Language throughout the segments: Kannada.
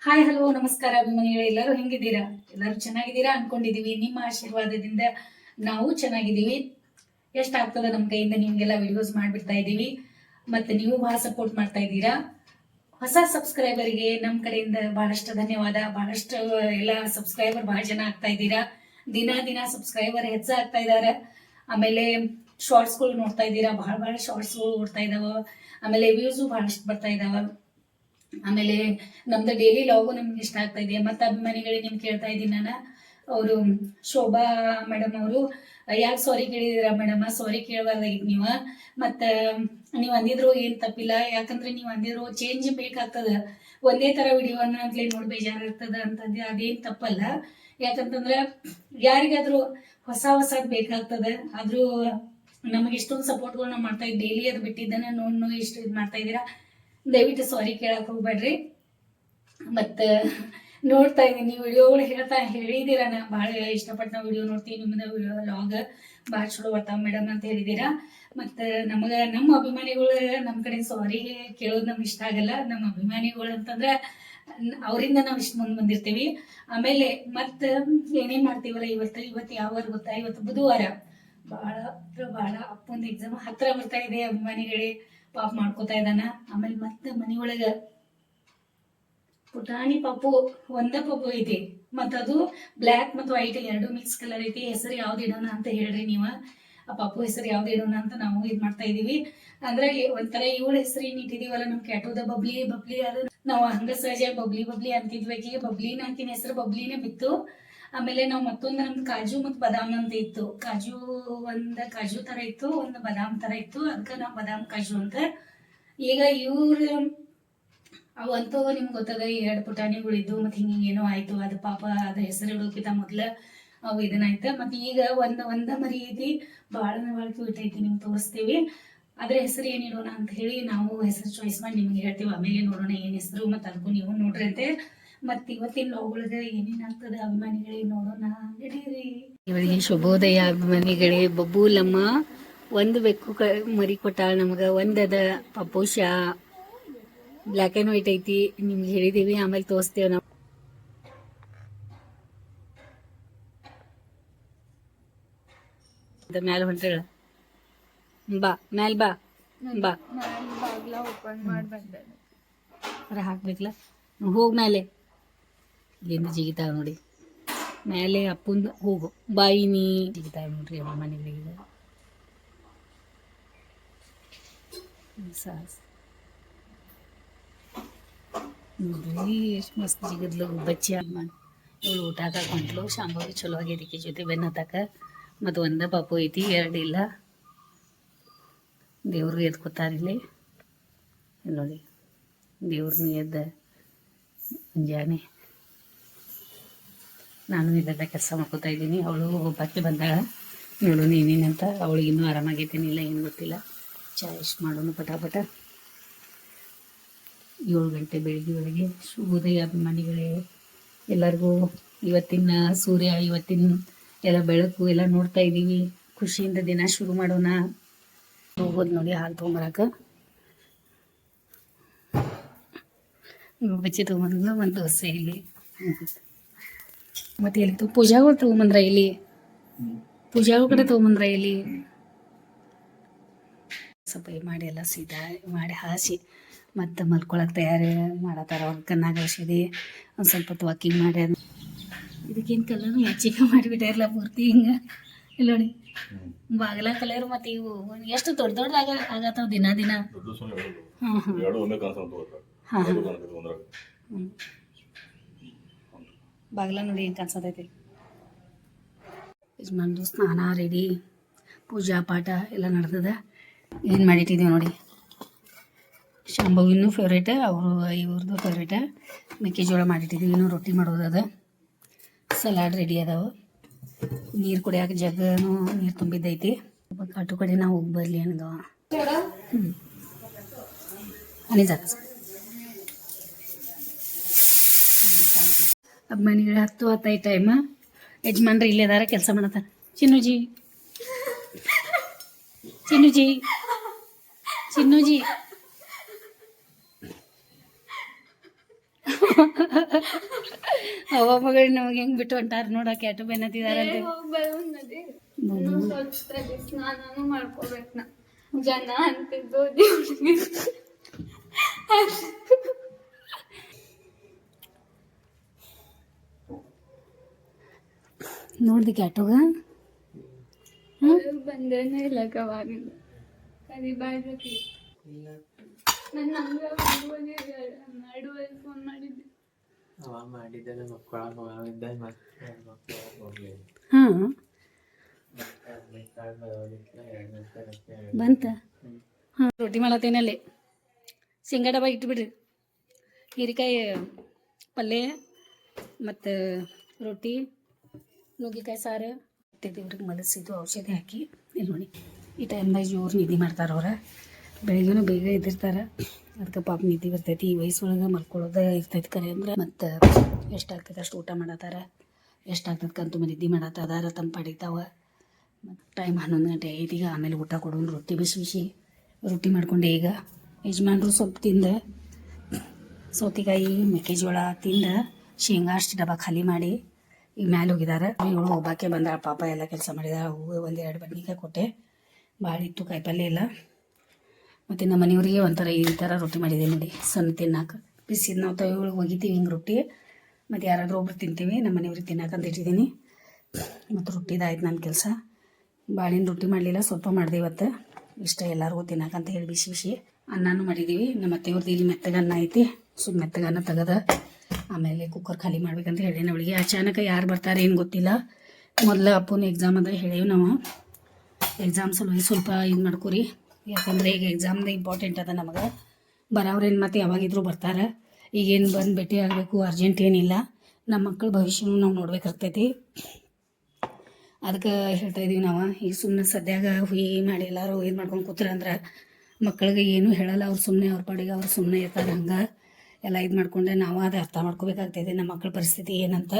ಹಾಯ್ ಹಲೋ ನಮಸ್ಕಾರ ಅಭಿಮಾನಿಗಳು, ಎಲ್ಲರೂ ಹೆಂಗಿದ್ದೀರಾ? ಎಲ್ಲರೂ ಚೆನ್ನಾಗಿದ್ದೀರಾ ಅನ್ಕೊಂಡಿದೀವಿ. ನಿಮ್ಮ ಆಶೀರ್ವಾದದಿಂದ ನಾವು ಚೆನ್ನಾಗಿದ್ದೀವಿ. ಎಷ್ಟಾಗ್ತದ ನಮ್ಮ ಕೈಯಿಂದ ನಿಮ್ಗೆಲ್ಲ ವಿಡಿಯೋಸ್ ಮಾಡಿಬಿಡ್ತಾ ಇದ್ದೀವಿ. ಮತ್ತೆ ನೀವು ಬಹಳ ಸಪೋರ್ಟ್ ಮಾಡ್ತಾ ಇದ್ದೀರಾ. ಹೊಸ ಸಬ್ಸ್ಕ್ರೈಬರ್ಗೆ ನಮ್ಮ ಕಡೆಯಿಂದ ಬಹಳಷ್ಟು ಧನ್ಯವಾದ. ಬಹಳಷ್ಟು ಎಲ್ಲ ಸಬ್ಸ್ಕ್ರೈಬರ್ ಬಹಳ ಜನ ಆಗ್ತಾ ಇದ್ದೀರಾ. ದಿನ ದಿನ ಸಬ್ಸ್ಕ್ರೈಬರ್ ಹೆಚ್ಚಾಗ್ತಾ ಇದ್ದಾರೆ. ಆಮೇಲೆ ಶಾರ್ಟ್ಸ್ಗಳು ನೋಡ್ತಾ ಇದ್ದೀರಾ, ಬಹಳ ಶಾರ್ಟ್ಸ್ಗಳು ಓಡ್ತಾ ಇದಾವ. ಆಮೇಲೆ ವ್ಯೂಸು ಬಹಳಷ್ಟು ಬರ್ತಾ ಇದಾವ. ಆಮೇಲೆ ನಮ್ದು ಡೈಲಿ ಲಾಗು ನಿಮ್ಗೆ ಇಷ್ಟ ಆಗ್ತಾ ಇದೆ. ಮತ್ತೆ ಅಭಿಮಾನಿಗಳೇ ನಿಮ್ಗೆ ಕೇಳ್ತಾ ಇದ್ದೀನಿ ನಾನು, ಅವರು ಶೋಭಾ ಮೇಡಮ್ ಅವರು ಯಾಕೆ ಸಾರಿ ಕೇಳಿದಿರ ಮೇಡಮ್? ಸಾರಿ ಕೇಳಬಾರ್ದಾಗಿತ್ತು ನೀವು. ಮತ್ತು ನೀವು ಅಂದಿದ್ರು ಏನು ತಪ್ಪಿಲ್ಲ, ಯಾಕಂದ್ರೆ ನೀವು ಅಂದಿದ್ರು ಚೇಂಜ್ ಬೇಕಾಗ್ತದ. ಒಂದೇ ಥರ ವಿಡಿಯೋನ ಅಂತಲೇ ನೋಡಿ ಬೇಜಾರಾಗ್ತದ ಅಂತಂದು ಅದೇನು ತಪ್ಪಲ್ಲ. ಯಾಕಂತಂದ್ರೆ ಯಾರಿಗಾದ್ರೂ ಹೊಸದು ಬೇಕಾಗ್ತದೆ. ಆದರೂ ನಮಗೆ ಇಷ್ಟೊಂದು ಸಪೋರ್ಟ್ಗಳನ್ನ ಮಾಡ್ತಾ ಇದ್ದು ಡೈಲಿ ಅದು ಬಿಟ್ಟಿದ್ದಾನೆ ನೋಡಿ ಇಷ್ಟು ಇದು ಮಾಡ್ತಾ ಇದ್ದೀರಾ. ದಯವಿಟ್ಟು ಸಾರಿ ಕೇಳಕ್ಕೆ ಹೋಗ್ಬೇಡ್ರಿ. ಮತ್ತು ನೋಡ್ತಾ ಇದ್ದೀನಿ ನೀವು ವಿಡಿಯೋಗಳು ಹೇಳಿದ್ದೀರಾ. ನಾ ಭಾಳ ಇಷ್ಟಪಟ್ಟು ನಾವು ವಿಡಿಯೋ ನೋಡ್ತೀವಿ. ನಿಮ್ಮದು ವಿಡಿಯೋ ಲಾಗ್ ಭಾಳ ಚಲೋ ಬರ್ತಾವೆ ಮೇಡಮ್ ಅಂತ ಹೇಳಿದ್ದೀರಾ. ಮತ್ತು ನಮ್ಮ ಅಭಿಮಾನಿಗಳು ನಮ್ಮ ಕಡೆ ಸಾರಿ ಕೇಳೋದು ನಮ್ಗೆ ಇಷ್ಟ ಆಗಲ್ಲ. ನಮ್ಮ ಅಭಿಮಾನಿಗಳು ಅಂತಂದ್ರೆ ಅವರಿಂದ ನಾವು ಇಷ್ಟು ಮುಂದೆ ಬಂದಿರ್ತೀವಿ. ಆಮೇಲೆ ಮತ್ತೆ ಏನೇನು ಮಾಡ್ತೀವಲ್ಲ, ಇವತ್ತು ಯಾವ ವಾರ ಗೊತ್ತಾ? ಇವತ್ತು ಬುಧವಾರ. ಭಾಳ ಅಪ್ಪೊಂದು ಎಕ್ಸಾಮ್ ಹತ್ರ ಬರ್ತಾ ಇದೆ. ಅಭಿಮಾನಿಗಳೇ ಪಾಪ ಮಾಡ್ಕೋತಾ ಇದ್ದಾನ. ಆಮೇಲೆ ಮತ್ತೆ ಮನೆಯೊಳಗೆ ಪುಟಾಣಿ ಪಾಪು ಒಂದ ಪಾಪು ಐತಿ. ಅದು ಬ್ಲ್ಯಾಕ್ ಮತ್ತು ವೈಟ್ ಎರಡು ಮಿಕ್ಸ್ ಕಲರ್ ಐತಿ. ಹೆಸರು ಯಾವ್ದು ಇಡೋಣ ಅಂತ ಹೇಳ್ರಿ ನೀವು. ಆ ಪಾಪು ಹೆಸರು ಯಾವ್ದು ಇಡೋಣ ಅಂತ ನಾವು ಇದು ಮಾಡ್ತಾ ಇದೀವಿ. ಅಂದ್ರೆ ಒಂಥರ ಇವಳ ಹೆಸರು ಏನು ಇಟ್ಟಿದೀವಲ್ಲ, ನಮ್ ಕ್ಯಾಟೋದ ಬಬ್ಲಿ ಅದು ನಾವು ಹಂಗ ಸಹಜ ಬಬ್ಲಿ ಅಂತಿದ್ವಿ. ಬಬ್ಲಿನ ಅಂತಿನ ಹೆಸರು ಬಬ್ಲಿನೇ ಬಿತ್ತು. ಆಮೇಲೆ ನಾವು ಮತ್ತೊಂದು ನಮ್ದು ಕಾಜು ಮತ್ತು ಬದಾಮ್ ಅಂತ ಇತ್ತು. ಕಾಜು ತರ ಇತ್ತು, ಒಂದು ಬದಾಮ್ ತರ ಇತ್ತು. ಅದಕ್ಕೆ ನಾವು ಬದಾಮ್ ಕಾಜು ಅಂತ. ಈಗ ಇವ್ರು ಅವಂತೂ ನಿಮ್ಗೆ ಗೊತ್ತದ, 2 ಪುಟಾಣಿಗಳಿದ್ದು ಮತ್ತೆ ಹಿಂಗೇನೋ ಆಯ್ತು. ಅದು ಪಾಪ ಅದ ಹೆಸರು ಇಡೋಕಿಂತ ಮೊದ್ಲ ಅವು ಇದನ್ನಾಯ್ತು. ಮತ್ತೆ ಈಗ ಒಂದ ಮರಿ ಐತಿ, ಭಾಳ ಕ್ಯೂಟ್ ಐತಿ. ನಿಮ್ಗೆ ತೋರಿಸ್ತೀವಿ. ಅದ್ರ ಹೆಸರು ಏನಿಡೋಣ ಅಂತ ಹೇಳಿ ನಾವು ಹೆಸರು ಚಾಯ್ಸ್ ಮಾಡಿ ನಿಮ್ಗೆ ಹೇಳ್ತೀವಿ. ಆಮೇಲೆ ನೋಡೋಣ ಏನ್ ಹೆಸರು, ಮತ್ತೆ ಅದಕ್ಕೂ ನೀವು ನೋಡ್ರಿ ಅಂತೆ. ಮತ್ತೆ ಇವತ್ತಿನ ಲಾಗ್ಗಳಿಗೆ ಏನೇನಾಗ್ತದೆ ಅಭಿಮಾನಿಗಳೇ ನೋಡೋಣ, ನಡೀರಿ. ಇವಳಿಗೆ ಶುಭೋದಯ ಅಭಿಮಾನಿಗಳೇ. ಬಬ್ಬೂಲಮ್ಮ ಒಂದು ಬೆಕ್ಕು ಮರಿ ಕೊಟ್ಟಾಳ ನಮ್ಗೆ. ಒಂದದ ಪಪೋಷ ಬ್ಲ್ಯಾಕ್ ಆ್ಯಂಡ್ ವೈಟ್ ಐತಿ. ನಿಮ್ಗೆ ಹೇಳಿದೀವಿ, ಆಮೇಲೆ ತೋರಿಸ್ತೇವೆ ನಾವು. ಮ್ಯಾಲ ಹೊಂಟಳ ಬಾ, ಮ್ಯಾಲ ಬಾ ಬಾ. ಓಪನ್ ಮಾಡಿ ಬಂದ ಹಾಕ್ಬೇಕಲ್ಲ. ಹೋಗ್ ಮೇಲೆ, ಇಲ್ಲಿಂದ ಜಿಗಿತಾವ ನೋಡಿ ಮೇಲೆ. ಅಪ್ಪಂದು ಹೋಗು ಬಾಯಿನಿ ಜಿಗಿತಾವ ನೋಡ್ರಿ ಅಭಿಮಾನಿಗಳಿಗೆ. ನೋಡ್ರಿ ಎಷ್ಟು ಮಸ್ತ್ ಜಿಗಿದ್ಲು ಬಚ್ಚಿ. ಇವಳು ಊಟ ಹಾಕೊಂಡ್ಲು. ಶಾಂಭವಿ ಚಲೋ ಆಗೈತಿ ಜೊತೆ ಬೆನ್ನ ಹತ್ತಾಕ. ಮತ್ತು ಒಂದ ಪಾಪು ಐತಿ, 2 ಇಲ್ಲ. ದೇವ್ರು ಎದ್ಕೋತಾರಿಲ್ಲಿ ನೋಡಿ. ದೇವ್ರನ್ನ ಎದ್ದ ಮುಂಜಾನೆ ನಾನು ಇದೆಲ್ಲ ಕೆಲಸ ಮಾಡ್ಕೋತಾ ಇದ್ದೀನಿ. ಅವಳು ಒಬ್ಬಾಕಿ ಬಂದಾಳ. ನೋಡೋಣ ಏನೇನಂತ. ಅವಳಿಗೆ ಇನ್ನೂ ಆರಾಮಾಗೈತೇನಿಲ್ಲ ಏನು ಗೊತ್ತಿಲ್ಲ. ಚಾ ಎಷ್ಟು ಮಾಡೋಣ ಪಟಾಪಟ. 7 ಗಂಟೆ ಬೆಳಿಗ್ಗೆ ಶುಭೋದಯ ಅಭಿಮಾನಿಗಳೇ ಎಲ್ಲರಿಗೂ. ಇವತ್ತಿನ ಸೂರ್ಯ, ಇವತ್ತಿನ ಎಲ್ಲ ಬೆಳಕು ಎಲ್ಲ ನೋಡ್ತಾ ಇದ್ದೀವಿ. ಖುಷಿಯಿಂದ ದಿನ ಶುರು ಮಾಡೋಣ. ಹೋಗೋದು ನೋಡಿ ಹಾಲು ತೊಗೊಂಬರಾಕ. ಬಚ್ಚಿ ತೊಗೊಂಬಂದು ಒಂದು ದೋಸೆ ಇಲ್ಲಿ. ಮತ್ತೆ ಎಲ್ಲಿ ಪೂಜಾಗಳು ತೊಗೊಂಬಂದ್ರ ಇಲ್ಲಿ, ಪೂಜಾಗಳ ಕಡೆ ತೊಗೊಂಬಂದ್ರ ಇಲ್ಲಿ. ಸ್ವಲ್ಪ ಮಾಡಿ ಎಲ್ಲ ಸೀದಾ ಮಾಡಿ ಹಾಸಿ ಮತ್ತು ಮಲ್ಕೊಳಕ್ಕೆ ತಯಾರಿ ಮಾಡತ್ತಾರ. ಅವ್ರ ಕಣ್ಣಾಗ ಔಷಧಿ ಒಂದು ಸ್ವಲ್ಪ ಹೊತ್ತು ವಾಕಿಂಗ್ ಮಾಡಿ. ಇದಕ್ಕೇನು ಕಲರ್ ಹೆಚ್ಚಿಗೆ ಮಾಡಿಬಿಟ್ಟಾರಲ್ಲ ಪೂರ್ತಿ ಹಿಂಗೆ. ಇಲ್ಲ ನೋಡಿ ಬಾಗಲ ಕಲರ್. ಮತ್ತು ಇವು ಎಷ್ಟು ದೊಡ್ಡ ಆಗತ್ತಾವ ದಿನ. ಹಾಂ ಬಾಗಲ ನೋಡಿ ಹೆಂಗೆ ಕಾಣಿಸತೈತಿ. ಯಜಮಾನ್ದು ಸ್ನಾನ ರೆಡಿ, ಪೂಜಾ ಪಾಠ ಎಲ್ಲ ನಡೆದದ. ಏನು ಮಾಡಿಟ್ಟಿದ್ದೀವಿ ನೋಡಿ. ಶಾಂಭವಿನೂ ಫೇವ್ರೇಟ್, ಇವ್ರದ್ದು ಫೇವ್ರೇಟ. ಮೆಕ್ಕೆಜೋಳ ಮಾಡಿಟ್ಟಿದ್ದೀವಿ. ಇನ್ನೂ ರೊಟ್ಟಿ ಮಾಡೋದು ಅದ. ಸಲಾಡ್ ರೆಡಿ ಅದಾವೆ. ನೀರು ಕುಡಿಯೋಕೆ ಜಗ್ಗನೂ ನೀರು ತುಂಬಿದ್ದೈತಿ. ಕಾಟು ಕಡೆ ನಾವು ಹೋಗಿ ಬರಲಿ ಅನ್ನೋದು. ಅಭಿಮಾನಿಗಳು 10 ಟೈಮ್. ಯಜಮಾನ್ರಿ ಇಲ್ಲೇ ಅದಾರ, ಕೆಲಸ ಮಾಡತ್ತಾರ. ಚಿನ್ನುಜಿ ಅವ ಮಗಳು ನಮಗೆ ಹೆಂಗ್ ಬಿಟ್ಟು ಹೊಂಟಾರ ನೋಡಕ್ಕೆ ಎಟ್ಟು ಬೆನ್ನತ್ತಿದಾರಂತೆ. ಸ್ವಲ್ಪ ಸ್ನಾನನು ಮಾಡ್ಕೋಬೇಕು ನಾ. ಜನ ಅಂತಿದ್ದು ನೋಡ್ದಿ ಕ್ಯಾಟೋಗ ಬಂದೇನೆ ಇಲ್ಲ ಗವಾಗಿಂದ ಕರಿಬಾರ್ದು. ನನ್ನ ಹಂಗ ಮಾಡುವಲ್ಲಿ ಫೋನ್ ಮಾಡಿದ್ದೆ. ಹಾಂ ಬಂತ. ಹಾಂ ರೊಟ್ಟಿ ಮಾಡತ್ತೇನಲ್ಲಿ ಶೇಂಗಾ ಡಬ್ಬ ಇಟ್ಬಿಡ್ರಿ. ಹೀರೆಕಾಯಿ ಪಲ್ಯ ಮತ್ತು ರೊಟ್ಟಿ ನುಗ್ಗಿಕಾಯಿ ಸಾರು ದೇವ್ರಿಗೆ ಮಲಸಿದ್ದು ಔಷಧಿ ಹಾಕಿ ಇಲ್ಲಿ ನೋಡಿ. ಈ ಟೈಮ್ದಾಗ ಜೋರು ನಿದ್ದೆ ಮಾಡ್ತಾರೆ ಅವ್ರು. ಬೆಳಿಗ್ಗೆನೂ ಬೇಗ ಎದ್ದಿರ್ತಾರೆ, ಅದಕ್ಕೆ ಪಾಪ ನಿದ್ದೆ ಬರ್ತೈತಿ. ಈ ವಯಸ್ಸೊಳಗೆ ಮಲ್ಕೊಳ್ಳೋದು ಇರ್ತೈತಿ ಕರೆ ಅಂದ್ರೆ. ಮತ್ತು ಎಷ್ಟಾಗ್ತೈತೆ ಅಷ್ಟು ಊಟ ಮಾಡತ್ತಾರ, ಎಷ್ಟಾಗ್ತದೆ ಕಂತು ನಿದ್ದೆ ಮಾಡತ್ತಾರ ತಮ್ಮ ಪಡಿತಾವ. ಮತ್ತು ಟೈಮ್ 11 ಗಂಟೆ ಆಗೈತಿ. ಈಗ ಆಮೇಲೆ ಊಟ ಕೊಡೋಣ. ರೊಟ್ಟಿ ಬಿಸಿ ಬಿಸಿ ರೊಟ್ಟಿ ಮಾಡ್ಕೊಂಡೆ. ಈಗ ಯಜಮಾನ್ರು ಸ್ವಲ್ಪ ತಿಂದು ಸೌತೆಕಾಯಿ ಮೆಕ್ಕೆಜೋಳ ತಿಂದು ಶೇಂಗಾ ಅಷ್ಟು ಡಬ್ಬ ಖಾಲಿ ಮಾಡಿ ಈಗ ಮ್ಯಾಲೆ ಹೋಗಿದ್ದಾರೆ. ಇವಳು ಒಬ್ಬಾಕೆ ಬಂದಾಳ ಪಾಪ, ಎಲ್ಲ ಕೆಲಸ ಮಾಡಿದಾಳೆ. ಹೂವು 1-2 ಬದ್ನಿಕಾಯಿ ಕೊಟ್ಟೆ, ಭಾಳ ಇತ್ತು ಕಾಯಿಪಲ್ಯ ಎಲ್ಲ. ಮತ್ತು ನಮ್ಮ ಮನೆಯವರಿಗೆ ಒಂಥರ ಈ ಥರ ರೊಟ್ಟಿ ಮಾಡಿದೆ ನೋಡಿ, ಸಣ್ಣ ತಿನ್ನಕ್ಕೆ ಬಿಸಿದು. ನಾವು ತಗೊಳ್ಳಿ ಒಗಿತೀವಿ ಹಿಂಗೆ ರೊಟ್ಟಿ, ಮತ್ತು ಯಾರಾದರೂ ಒಬ್ರು ತಿಂತೀವಿ. ನಮ್ಮ ಮನೆಯವ್ರಿಗೆ ತಿನ್ನಕ್ಕಂತ ಇಟ್ಟಿದ್ದೀನಿ. ಮತ್ತು ರೊಟ್ಟಿದಾಯ್ತು ನನ್ನ ಕೆಲಸ. ಬಾಳಿನ ರೊಟ್ಟಿ ಮಾಡಲಿಲ್ಲ, ಸ್ವಲ್ಪ ಮಾಡಿದೆ ಇವತ್ತು. ಇಷ್ಟ ಎಲ್ಲರಿಗೂ ತಿನ್ನಕ್ಕಂತ ಹೇಳಿ ಬಿಸಿ ಬಿಸಿ ಅನ್ನನೂ ಮಾಡಿದ್ದೀವಿ. ನಮ್ಮ ಅತ್ತೆಯವ್ರದ್ದು ಇಲ್ಲಿ ಮೆತ್ತಗೆ ಅನ್ನ ಐತಿ, ಸುಮ್ಮ ಮೆತ್ತಗೆ ಅನ್ನ ತೆಗೆದ ಆಮೇಲೆ ಕುಕ್ಕರ್ ಖಾಲಿ ಮಾಡ್ಬೇಕಂತ ಹೇಳೀನಿ ಅವಳಿಗೆ. ಅಚಾನಕ ಯಾರು ಬರ್ತಾರೆ ಏನು ಗೊತ್ತಿಲ್ಲ. ಮೊದಲು ಅಪ್ಪನ ಎಕ್ಸಾಮ್ ಅದ ಹೇಳೀವಿ ನಾವು. ಎಕ್ಸಾಮ್ ಸಲುವಾಗಿ ಸ್ವಲ್ಪ ಇದು ಮಾಡ್ಕೊರಿ, ಯಾಕಂದರೆ ಈಗ ಎಕ್ಸಾಮ್ದು ಇಂಪಾರ್ಟೆಂಟ್ ಅದ ನಮಗೆ. ಬರೋವ್ರೇನು ಮತ್ತು ಯಾವಾಗಿದ್ರೂ ಬರ್ತಾರೆ. ಈಗೇನು ಬಂದು ಭೇಟಿ ಆಗಬೇಕು ಅರ್ಜೆಂಟ್ ಏನಿಲ್ಲ. ನಮ್ಮ ಮಕ್ಕಳ ಭವಿಷ್ಯನೂ ನಾವು ನೋಡ್ಬೇಕಾಗ್ತೈತಿ. ಅದಕ್ಕೆ ಹೇಳ್ತಾಯಿದ್ದೀವಿ ನಾವು. ಈಗ ಸುಮ್ಮನೆ ಸದ್ಯಾಗ ಹುಯಿ ಮಾಡಿ ಎಲ್ಲರೂ ಇದು ಮಾಡ್ಕೊಂಡು ಕೂತ್ರೆ ಅಂದ್ರೆ ಮಕ್ಕಳಿಗೆ ಏನೂ ಹೇಳಲ್ಲ. ಅವ್ರು ಸುಮ್ಮನೆ ಅವ್ರ ಪಾಡಿಗೆ ಅವ್ರು ಸುಮ್ಮನೆ ಇರ್ತಾರೆ. ಹಂಗೆ ಎಲ್ಲ ಇದು ಮಾಡ್ಕೊಂಡ್ರೆ ನಾವು ಅದು ಅರ್ಥ ಮಾಡ್ಕೋಬೇಕಾಗ್ತೈತೆ ನಮ್ಮ ಮಕ್ಕಳ ಪರಿಸ್ಥಿತಿ ಏನಂತ.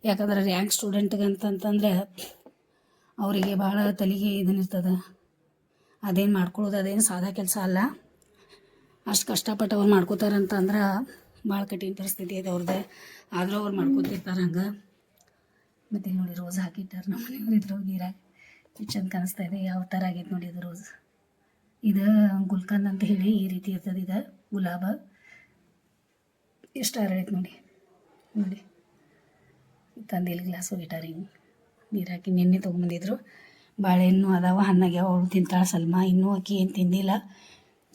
ಯಾಕಂದ್ರೆ ರ್ಯಾಂಕ್ ಸ್ಟೂಡೆಂಟ್ಗೆ ಅಂತಂತಂದ್ರೆ ಅವರಿಗೆ ಭಾಳ ತಲೆಗೆ ಇದನ್ನಿರ್ತದೆ. ಅದೇನು ಮಾಡ್ಕೊಳ್ಳೋದು ಅದೇನು ಸಾದಾ ಕೆಲಸ ಅಲ್ಲ. ಅಷ್ಟು ಕಷ್ಟಪಟ್ಟು ಅವ್ರು ಮಾಡ್ಕೋತಾರಂತಂದ್ರೆ ಭಾಳ ಕಠಿಣ ಪರಿಸ್ಥಿತಿ ಇದೆ ಅವ್ರದ್ದು. ಆದರೂ ಅವ್ರು ಮಾಡ್ಕೊತಿರ್ತಾರೆ ಹಂಗೆ. ಮತ್ತು ನೋಡಿ ರೋಸ್ ಹಾಕಿಟ್ಟಾರೆ ನಮ್ಮ ಮನೆಯವ್ರು ಇದ್ರಾಗ ನೀರಾಗ. ಎಷ್ಟು ಚಂದ ಕಾಣಿಸ್ತಾ ಇದೆ. ಯಾವ ಥರ ಆಗೈತೆ ನೋಡಿ ಇದು ರೋಸ್. ಇದು ಗುಲ್ಕಂದ್ ಅಂತ ಹೇಳಿ ಈ ರೀತಿ ಇರ್ತದೆ. ಇದು ಗುಲಾಬ ಎಷ್ಟು ಹರಳೈತೆ ನೋಡಿ. ನೋಡಿ ತಂದಿಲ್ಲಿ ಗ್ಲಾಸ್ ಹೋಗಿಟ್ಟಾರೆ ಹಿಂಗೆ ನೀರು ಹಾಕಿ. ನಿನ್ನೆ ತೊಗೊಂಬಂದಿದ್ರು. ಬಾಳೆಹಣ್ಣು ಅದಾವ, ಹಣ್ಣಾಗ್ಯಾವ. ಅವಳು ತಿಂತಾಳೆ ಸಲ್ಮಾ. ಇನ್ನೂ ಆಕಿ ಏನು ತಿಂದಿಲ್ಲ.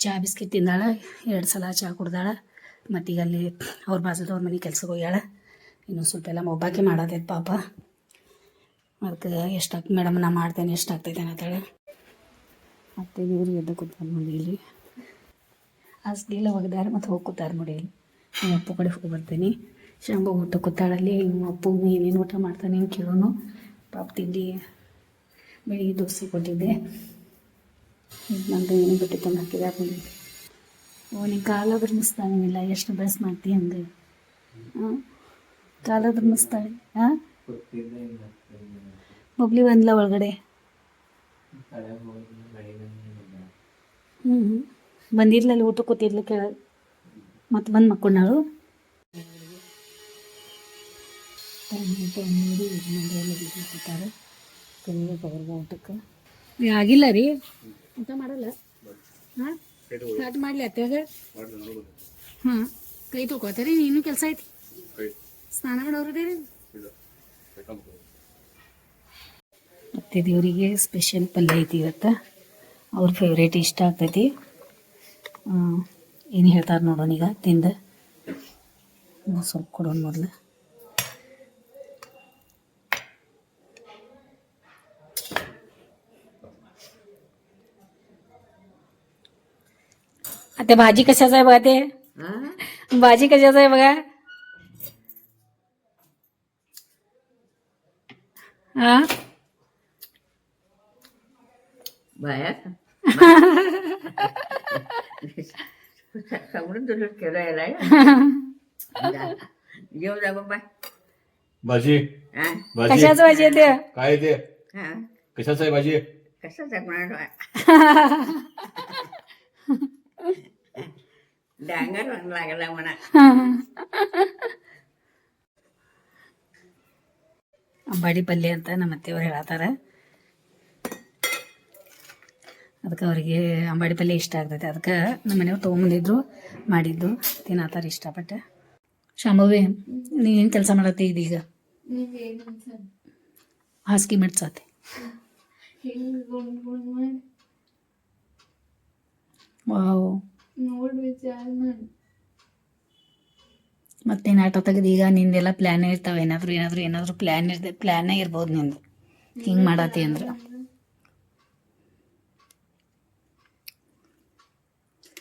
ಚಹಾ ಬಿಸ್ಕಿಟ್ ತಿಂದಾಳೆ, 2 ಸಲ ಚಹಾ ಕುಡ್ದಾಳೆ. ಮತ್ತೀಗ ಅಲ್ಲಿ ಅವ್ರ ಬಾಜುದವ್ರ ಮನೆ ಕೆಲ್ಸಕ್ಕೆ ಹೋಗ್ಯಾಳ. ಇನ್ನೂ ಸ್ವಲ್ಪ ಎಲ್ಲ ಒಬ್ಬಾಕೆ ಮಾಡತೈತೆ ಪಾಪ. ಅದಕ್ಕೆ ಎಷ್ಟಾಗ್ತದೆ ಮೇಡಮ್ ನಾ ಮಾಡ್ತೇನೆ, ಎಷ್ಟಾಗ್ತೈತೆ ಅನ್ನತ್ತಾಳೆ. ಮತ್ತು ಇವ್ರು ಎದ್ದು ಕೂತಾರೆ ನೋಡಿ ಇಲ್ಲಿ. ಅಷ್ಟಿಲ್ಲ ಒಗ್ದಾರೆ ಮತ್ತು ಹೋಗಿ ಕೂತಾರೆ ನೋಡಿ ಇಲ್ಲಿ. ನಿಮ್ಮ ಅಪ್ಪು ಕಡೆ ಹೋಗಿ ಬರ್ತೀನಿ. ಶಂಭು ಊಟ ಕೂತಾಳಲ್ಲಿ. ನಿಮ್ಮ ಅಪ್ಪು ಏನೇನು ಊಟ ಮಾಡ್ತಾನೆ ಏನು ಕೇಳೋನು. ಪಾಪ ತಿಂಡಿ ಬೆಳಿಗ್ಗೆ ದೋಸೆ ಕೊಟ್ಟಿದ್ದೆ. ನಂದು ಏನು ಬಿಟ್ಟು ತಂದು ಹಾಕಿದೆ ನೋಡಿ. ಓ ನೀನು ಕಾಲಾದ್ರೂ ಮುಸ್ತಾನಿಲ್ಲ, ಎಷ್ಟು ಬ್ರಸ್ ಮಾಡ್ತೀವಿ ಹಂಗೆ. ಹಾಂ ಕಾಲಾದ್ರೂ ಮುಸ್ತಾಳೆ. ಹಾಂ ಬಬ್ಲಿ ಬಂದ್ಲ ಒಳಗಡೆ. ಬಂದಿರ್ಲಲ್ಲಿ ಊಟ ಕೂತಿದ್ಲು ಕೆಳಗೆ. ಮತ್ತು ಬಂದು ಮಕ್ಕೊಂಡಾಳು. ಕೂತಾರೆ ಊಟಕ್ಕೆ ಆಗಿಲ್ಲ ರೀ. ಊಟ ಮಾಡಲ್ಲ. ಹಾಂ ಸ್ಟಾರ್ಟ್ ಮಾಡಲಿ ಅತ್ಯಾಗ. ಹಾಂ ಕೈ ತೊಗೋತೀರಿ ನೀನು ಕೆಲಸ ಐತಿ. ಸ್ನಾನ ಮಾಡೋರು ಮತ್ತೆ ದೇವರಿಗೆ ಸ್ಪೆಷಲ್ ಪಲ್ಯ ಐತಿ ಇವತ್ತು. ಅವ್ರ ಫೇವ್ರೇಟ್ ಇಷ್ಟ ಆಗ್ತೈತಿ. ಏನು ಹೇಳ್ತಾರೆ ನೋಡೋಣ ಈಗ ತಿಂದು. ಸ್ವಲ್ಪ ಕೊಡೋಣ ಮೊದಲು. आता भाजी कशाचं आहे बघा. ते भाजी कशाचं आहे बघा. हा बाया समोरून तुला केलं जेव जा बाबा. भाजी हा कशाचं भाजी आहे ते. काय ते हा कशाचं आहे भाजी. कशाचा म्हणाला डांगर रंग लागला म्हणा. ಅಂಬಾಡಿ ಪಲ್ಯ ಅಂತ ನಮ್ಮ ಅತ್ತೆಯವ್ರು ಹೇಳತ್ತಾರ. ಅದಕ್ಕೆ ಅವರಿಗೆ ಅಂಬಾಡಿ ಪಲ್ಯ ಇಷ್ಟ ಆಗ್ತೈತೆ. ಅದಕ್ಕೆ ನಮ್ಮ ಮನೆಯವ್ರು ತೊಗೊಂಬಂದಿದ್ರು, ಮಾಡಿದ್ದು ತಿನ್ನತ್ತಾರ ಇಷ್ಟಪಟ್ಟು. ಶಾಂಭವಿ, ನೀನೇನು ಕೆಲಸ ಮಾಡತ್ತಿ ಇದೀಗ? ನೀವೇನು ಅನ್ಸಲ್ಲ ಹಾಸಿಗೆ ಮಿಡ್ಸತ್ತೆ. ಹಿಂಗೆ ಗುಂಡ್ ಮಾಡಿ ವಾವ್, ನೋಡಿ ವಿಚಾರ ಮಾಡಿ. ಮತ್ತೇನು ಆಟ ತೆಗೆದು ಈಗ ನಿಂದೆಲ್ಲ ಪ್ಲ್ಯಾನ್ ಇರ್ತಾವೆ. ಏನಾದರೂ ಪ್ಲ್ಯಾನೇ ಇರ್ಬೋದು ನಿಂದು, ಹಿಂಗೆ ಮಾಡತ್ತಿ ಅಂದ್ರೆ.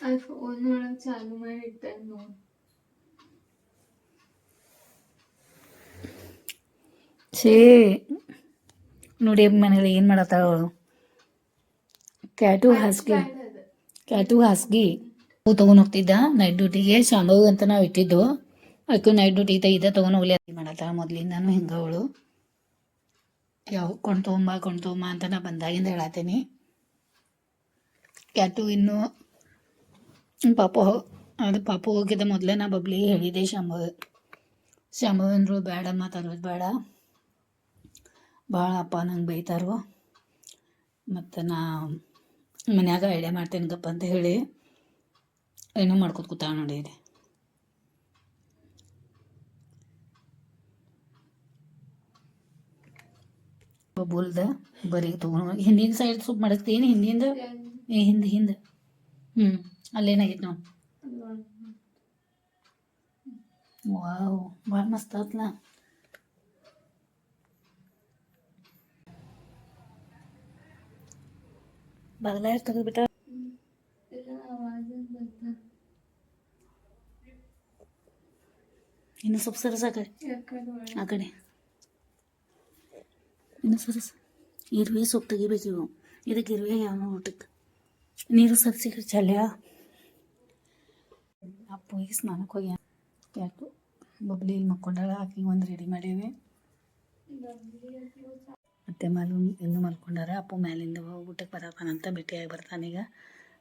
ಅದು ಫೋನ್ ಒಳಗೆ ಚಾಲು ಮಾಡಿ ಇಟ್ಟಾಗ ನೋಡಿ. ಛೇ ನೋಡಿ ಮನೇಲಿ ಏನು ಮಾಡತ್ತಾಳ ಅವಳು. ಕ್ಯಾಟು ಹಾಸ್ಗಿ ಅವು ತೊಗೊಂಡು ಹೋಗ್ತಿದ್ದ ನೈಟ್ ಡ್ಯೂಟಿಗೆ. ಶಾಂಭವಿ ಅಂತ ನಾವು ಇಟ್ಟಿದ್ದು. ಆಕೆ ನೈಟ್ ಡ್ಯೂಟಿ ಇದ್ದ ತೊಗೊಂಡು ಹೋಗ್ಲಿ ಮಾಡತ್ತಾಳ. ಮೊದಲಿಂದಾನು ಹಿಂಗೆ ಅವಳು ಯಾವ ಕೊಂಡ್ತೊಂಬ ಅಂತ ನಾ ಬಂದಾಗಿಂದ ಹೇಳತ್ತೀನಿ. ಕ್ಯಾಟು ಇನ್ನೂ ಪಾಪು ಹೋಗಿದ್ದ ಮೊದಲೇ ನಾ ಬಬ್ಲಿ ಹೇಳಿದೆ. ಶಾಂಭವಿ ಅಂದರು ಬೇಡಮ್ಮ ತರೋದು ಬೇಡ, ಭಾಳ ಅಪ್ಪ ನಂಗೆ ಬೈತಾರೋ, ಮತ್ತು ನಾ ಮನ್ಯಾಗ ಐಡಿಯಾ ಮಾಡ್ತೇನೆ ಗಪ್ಪ ಅಂತ ಹೇಳಿ ಏನೋ ಮಾಡ್ಕೊತ ಕೂತಾಳ ನೋಡಿದೆ. ಬೊಲ್ದ ಬರೀ ತೊಗೊಂಡು ಹಿಂದಿನ ಸೈಡ್ ಸೂಪ್ ಮಾಡಿಸ್ತೀನಿ. ಹಿಂದಿಂದ ಹಿಂದೆ ಅಲ್ಲೇನಾಗೈತೆ ನಾವು. ವಾವ್, ಭಾಳ ಮಸ್ತ್ ಆತ್ಲ. ಬದಲಾಯ ತೆಗೆದ್ಬಿಟ್ಟ. ಎಲ್ಲ ಆವಾಜ್ ಬರ್ತಾ ಇನ್ನು ಸ್ವಲ್ಪ ಸರಸ ಆ ಕಡೆ ಯಾಕಡೆ ಒಳಗೆ ಆ ಕಡೆ ಇನ್ನು ಸರಸ. ಇರುವೆ ಸೊಪ್ಪು ತೆಗಿಬೇಕು ಇವು. ಇದಕ್ಕೆ ಇರುವೆ ಯಾವ ಊಟಕ್ಕೆ ನೀರು ಸರಿಸಿ ಚಲ್ಯ. ಅಪ್ಪು ಈಗ ಸ್ನಾನಕ್ಕೆ ಹೋಗ್ಯ. ಯಾಕೆ ಬಬ್ಲಿ ಇಲ್ಲಿ ಮಕ್ಕೊಂಡಾಳ. ಆಕಿಗೆ ಒಂದು ರೆಡಿ ಮಾಡೀವಿ. ಮತ್ತೆ ಇನ್ನೂ ಮಲ್ಕೊಂಡಾರ. ಅಪ್ಪು ಮ್ಯಾಲಿಂದ ಊಟಕ್ಕೆ ಬರತಾನಂತ ಭೇಟಿಯಾಗಿ ಬರ್ತಾನೀಗ.